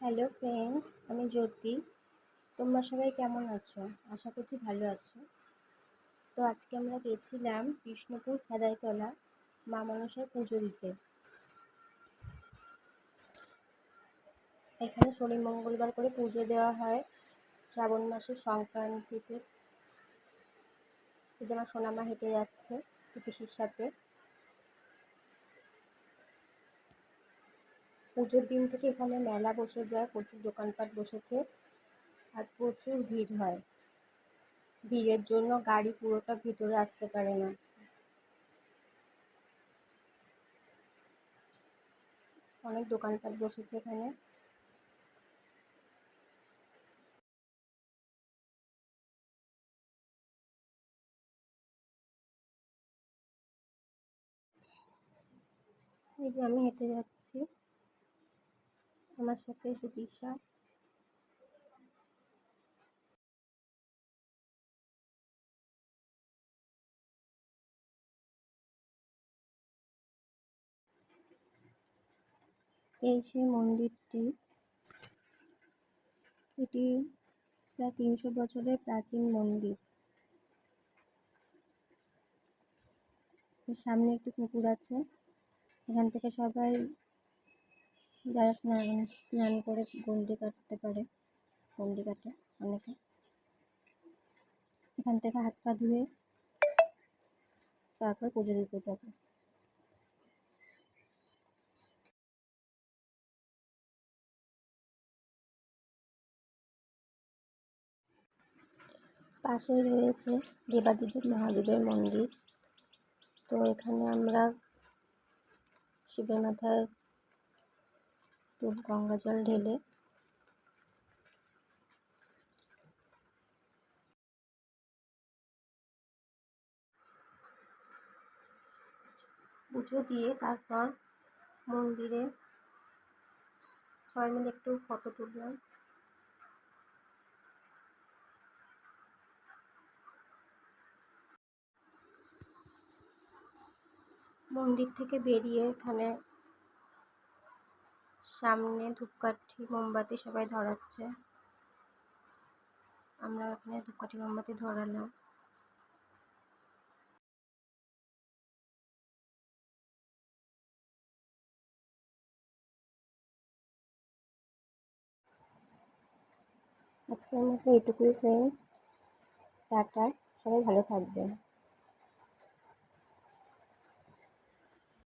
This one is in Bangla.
হ্যালো ফ্রেন্ডস, আমি জ্যোতি। তোমরা সবাই কেমন আছো? আশা করছি ভালো আছো। তো আজকে আমরা গেছিলাম বিষ্ণুপুর খেদাইতলা মা মনসার পুজো দিতে। এখানে শনি মঙ্গলবার করে পুজো দেওয়া হয় শ্রাবণ মাসের সংক্রান্তিতে। এই যে আমার সোনামা হেঁটে যাচ্ছে পিসির সাথে। পুজোর দিন থেকে এখানে মেলা বসে যায়, প্রচুর দোকানপাট বসেছে আর প্রচুর ভিড় হয়। ভিড়ের জন্য গাড়ি পুরোটা ভিতরে আসতে পারে না। অনেক দোকানপাট বসেছে এখানে। এই যে আমি হেঁটে যাচ্ছি, আমার সাথে যে দিশা। এই সেই মন্দিরটি, এটি প্রায় 300 বছরের প্রাচীন মন্দির। এর সামনে একটি পুকুর আছে, এখান থেকে সবাই যারা স্নান করে গন্ডি কাটতে পারে, গন্ডি কাটে অনেকে। এখান থেকে হাত পা ধুয়ে তারপর পুজো দিতে যাবে। পাশে রয়েছে দেবাদিদেব মহাদেবের মন্দির। তো এখানে আমরা শিবের মাথায় গঙ্গা জল ঢেলে পুজো দিয়ে তারপর মন্দিরে সবাই মিলে একটু ফটো তুললাম। মন্দির থেকে বেরিয়ে এখানে সামনে ধূপকাঠি মোমবাতি সবাই ধরাচ্ছে, আমরা এখানে ধূপকাঠি মোমবাতি ধরালাম। আজকের মতো এইটুকুই ফ্রেন্ডস, টাটা, সবাই ভালো থাকবেন।